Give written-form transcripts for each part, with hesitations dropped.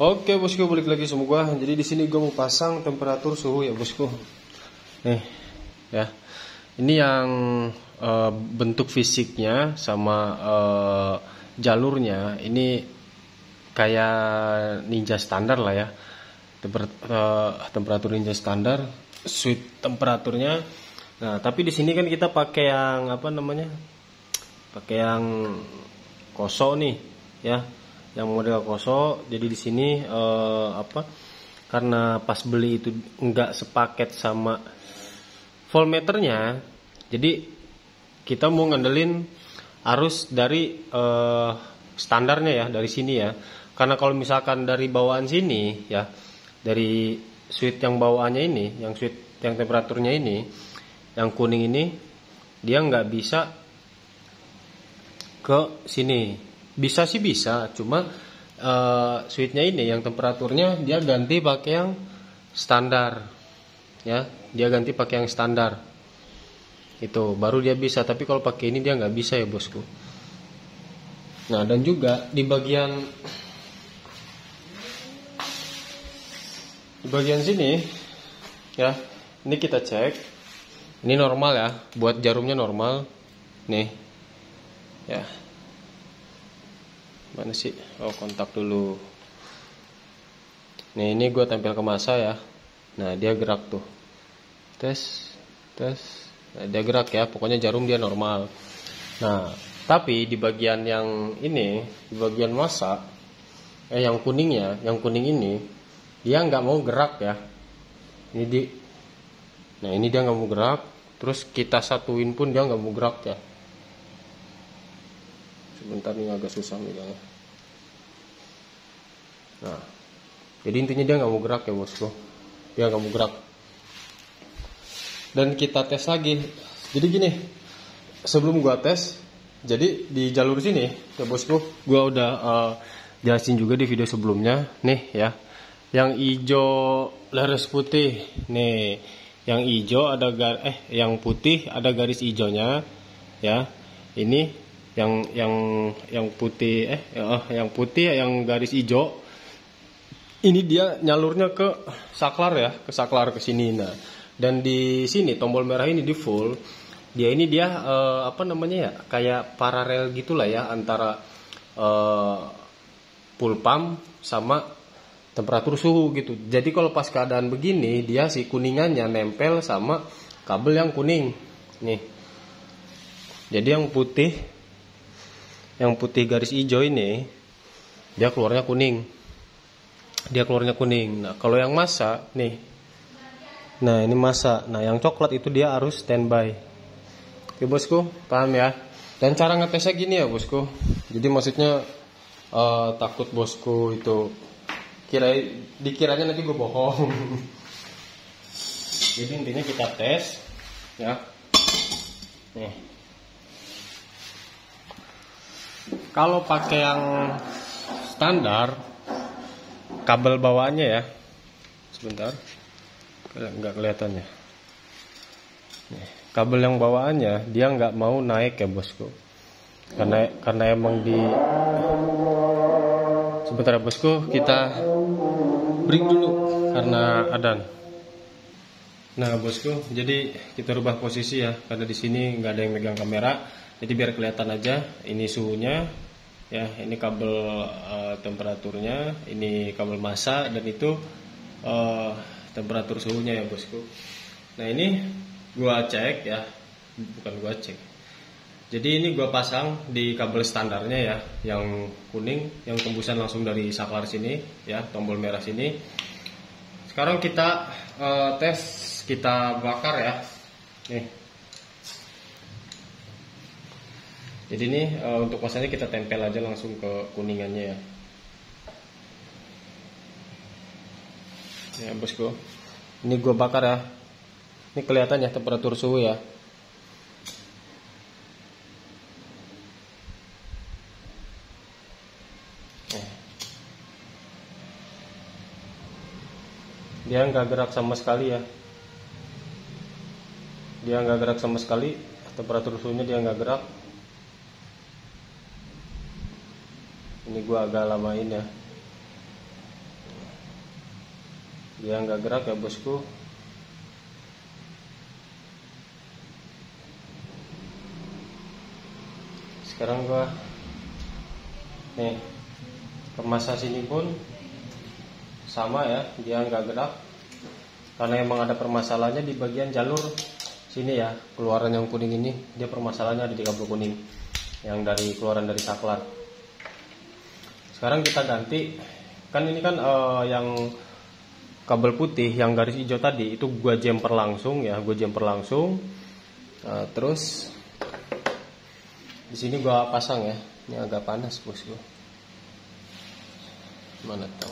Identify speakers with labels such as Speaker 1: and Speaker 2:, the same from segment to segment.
Speaker 1: Oke bosku, balik lagi sama gua. Jadi di sini gua mau pasang temperatur suhu ya bosku. Nih, ya. Ini yang bentuk fisiknya sama jalurnya ini kayak Ninja standar lah ya. Temperatur Ninja standar, switch temperaturnya. Nah, tapi di sini kan kita pakai yang apa namanya? Pakai yang koso nih, ya. Yang model koso. Jadi di sini karena pas beli itu enggak sepaket sama voltmeternya, jadi kita mau ngandelin arus dari standarnya ya, dari sini ya. Karena kalau misalkan dari bawaan sini ya, dari switch yang bawaannya ini, yang switch yang temperaturnya ini, yang kuning ini, dia nggak bisa ke sini. Bisa sih bisa, cuma switchnya ini yang temperaturnya dia ganti pakai yang standar, ya. Dia ganti pakai yang standar. Itu baru dia bisa. Tapi kalau pakai ini dia nggak bisa ya bosku. Nah, dan juga di bagian sini, ya. Ini kita cek. Ini normal ya, buat jarumnya normal. Nih, ya. Mana sih? Oh, kontak dulu. Nih, ini gue tempel ke masa ya. Nah, dia gerak tuh. Tes. Nah, dia gerak ya. Pokoknya jarum dia normal. Nah, tapi di bagian yang ini, di bagian masa, yang kuningnya, yang kuning ini, dia nggak mau gerak ya. Nah, ini dia nggak mau gerak. Terus kita satuin pun dia nggak mau gerak ya. Sebentar, nih agak susah megangnya. Nah, jadi intinya dia nggak mau gerak ya bosku. Dia nggak mau gerak. Dan kita tes lagi. Jadi gini, sebelum gua tes, jadi di jalur sini ya bosku, gua udah jelasin juga di video sebelumnya. Nih ya, yang hijau leres putih. Nih, yang hijau ada yang putih ada garis hijaunya ya. Ini yang putih yang putih yang garis hijau ini dia nyalurnya ke saklar ya, ke saklar ke sini. Nah, dan di sini tombol merah ini di full, dia apa namanya ya, kayak paralel gitulah ya antara full pump sama temperatur suhu gitu. Jadi kalau pas keadaan begini, dia si kuningannya nempel sama kabel yang kuning nih. Jadi yang putih garis hijau ini dia keluarnya kuning. Nah, kalau yang masa nih. Nah, ini masa. Nah, yang coklat itu dia harus standby. Oke, bosku, paham ya? Dan cara ngetesnya gini ya, bosku. Jadi maksudnya takut bosku itu dikiranya nanti gue bohong. Jadi intinya kita tes ya. Nih. Kalau pakai yang standar, kabel bawaannya ya, sebentar, nggak kelihatan ya. Nih, kabel yang bawaannya dia nggak mau naik ya bosku, karena emang sebentar ya bosku, kita break dulu karena adan. Nah bosku, jadi kita rubah posisi ya, karena di sini nggak ada yang megang kamera. Jadi biar kelihatan aja, ini suhunya, ya, ini kabel temperaturnya, ini kabel massa, dan itu temperatur suhunya ya bosku. Nah ini gua cek ya, bukan gua cek. Jadi ini gua pasang di kabel standarnya ya, yang kuning, yang tembusan langsung dari saklar sini, ya, tombol merah sini. Sekarang kita tes, kita bakar ya, nih. Jadi ini untuk pasangnya kita tempel aja langsung ke kuningannya ya. Ya bosku, ini gue bakar ya. Ini kelihatan ya temperatur suhu ya. Dia nggak gerak sama sekali ya. Dia nggak gerak sama sekali. Temperatur suhunya dia nggak gerak. Ini gua agak lamain ya. dia nggak gerak ya bosku. Sekarang gua nih kemasan sini pun sama ya, dia nggak gerak karena emang ada permasalahannya di bagian jalur sini ya. Keluaran yang kuning ini dia permasalahannya ada di kabel kuning yang dari keluaran dari saklar. Sekarang kita ganti, kan ini kan yang kabel putih yang garis hijau tadi itu gua jumper langsung ya, gua jumper langsung. Terus di sini gua pasang ya. Ini agak panas bosku. Mana tahu.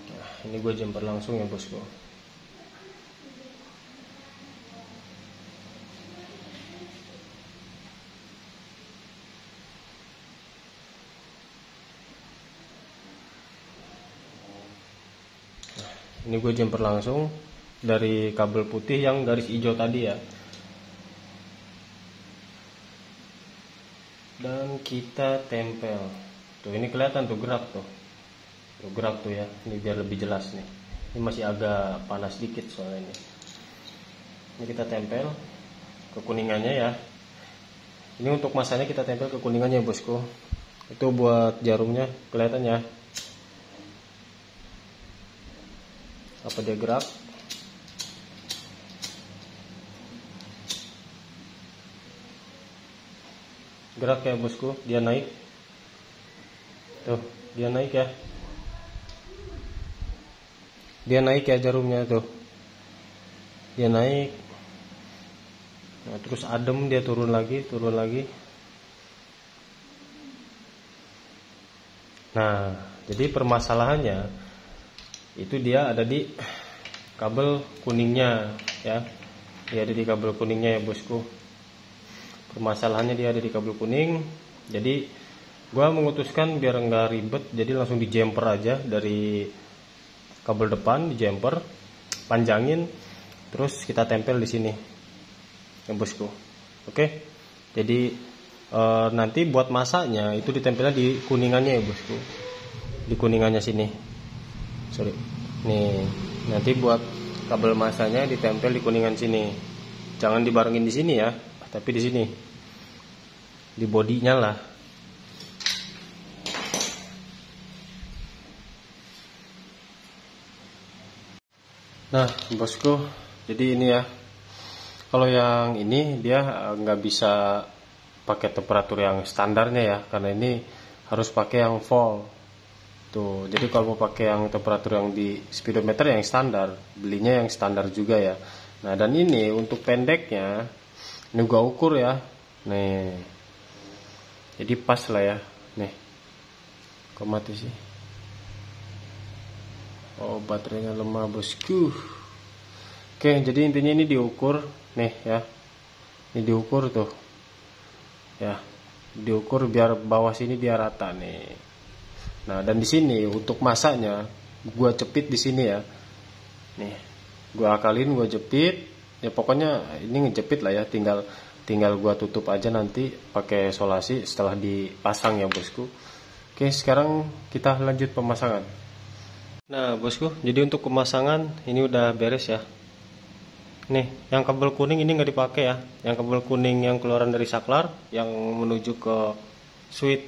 Speaker 1: Nah, ini gue jumper langsung ya bosku. Ini gue jumper langsung dari kabel putih yang garis hijau tadi ya. Dan kita tempel. Tuh ini kelihatan tuh gerak tuh. Tuh gerak tuh ya. Ini biar lebih jelas nih. Ini masih agak panas dikit soalnya ini. Ini kita tempel ke kuningannya ya. Ini untuk masanya kita tempel ke kuningannya bosku. Itu buat jarumnya kelihatan ya. Apa dia gerak? Gerak ya bosku, dia naik. Tuh, dia naik ya. Dia naik ya jarumnya tuh. Dia naik. Nah, terus adem dia turun lagi, turun lagi. Nah, jadi permasalahannya itu dia ada di kabel kuningnya ya. Dia ada di kabel kuningnya ya bosku. Permasalahannya dia ada di kabel kuning. Jadi gua memutuskan biar nggak ribet, jadi langsung di jumper aja dari kabel depan, di jumper, panjangin, terus kita tempel di sini ya bosku. Oke, jadi nanti buat masaknya itu ditempelnya di kuningannya ya bosku, di kuningannya sini. Sorry, nih nanti buat kabel masanya ditempel di kuningan sini. Jangan dibarengin di sini ya, tapi di sini, di bodinya lah. Nah bosku, jadi ini ya. Kalau yang ini dia nggak bisa pakai temperatur yang standarnya ya, karena ini harus pakai yang volt. Tuh, jadi kalau mau pakai yang temperatur yang di speedometer yang standar, belinya yang standar juga ya. Nah dan ini untuk pendeknya, ini gua ukur ya. Nih, jadi pas lah ya. Nih, kok mati sih? Oh baterainya lemah bosku. Oke, jadi intinya ini diukur nih ya. Ini diukur tuh ya, diukur biar bawah sini dia rata nih. Nah dan di sini untuk masaknya gua jepit di sini ya. Nih, gua akalin, gua jepit. Ya pokoknya ini ngejepit lah ya. Tinggal gua tutup aja nanti pakai solasi setelah dipasang ya bosku. Oke, sekarang kita lanjut pemasangan. Nah bosku, jadi untuk pemasangan ini udah beres ya. Nih, yang kabel kuning ini nggak dipakai ya. Yang kabel kuning yang keluaran dari saklar yang menuju ke switch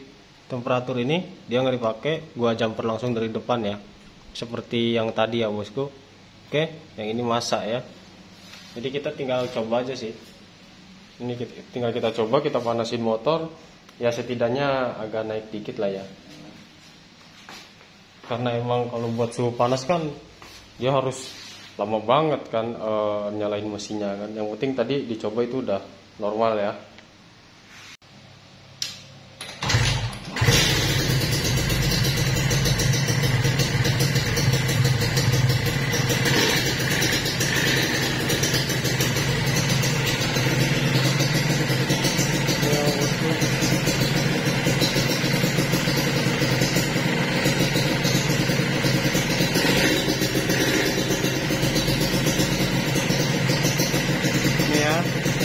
Speaker 1: temperatur ini dia nggak dipakai. Gua jumper langsung dari depan ya, seperti yang tadi ya bosku. Oke, yang ini masak ya. Jadi kita tinggal coba aja sih. Ini tinggal kita coba, kita panasin motor. Ya setidaknya agak naik dikit lah ya. Karena emang kalau buat suhu panas kan dia harus lama banget kan nyalain mesinnya kan. Yang penting tadi dicoba itu udah normal ya.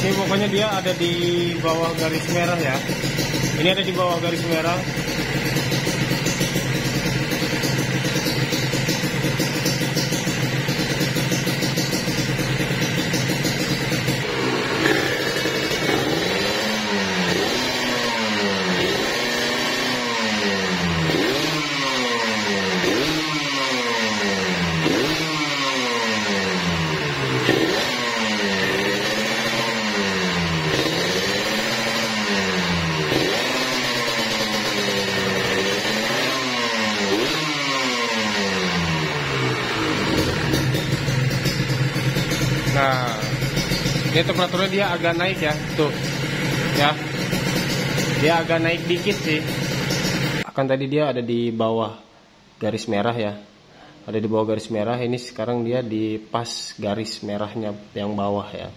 Speaker 1: Ini pokoknya peraturnya dia ada di bawah garis merah ya. Ini ada di bawah garis merah. Nah, ini temperaturnya dia agak naik ya, tuh, ya, dia agak naik dikit sih. Akan tadi dia ada di bawah garis merah ya, ada di bawah garis merah. Ini sekarang dia di pas garis merahnya yang bawah ya.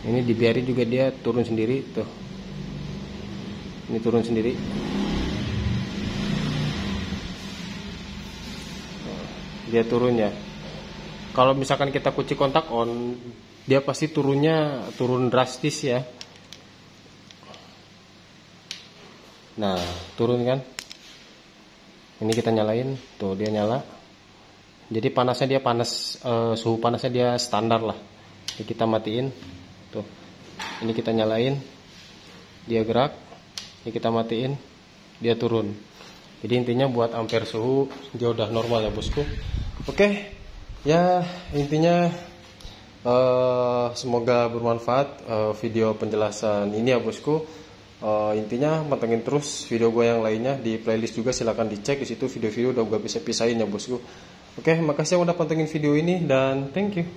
Speaker 1: Ini dibiarin juga dia turun sendiri, tuh. Ini turun sendiri. Dia turun ya. Kalau misalkan kita kunci kontak on, dia pasti turun drastis ya. Nah, turun kan? Ini kita nyalain, tuh dia nyala. Jadi panasnya dia panas, suhu panasnya dia standar lah. Ini kita matiin, tuh. Ini kita nyalain, dia gerak. Ini kita matiin, dia turun. Jadi intinya buat ampere suhu dia udah normal ya bosku. Oke. Ya intinya semoga bermanfaat video penjelasan ini ya bosku. Intinya pantengin terus video gue yang lainnya di playlist juga, silahkan dicek di situ video-video udah gue bisa pisahin ya bosku. Oke, makasih yang udah pantengin video ini dan thank you.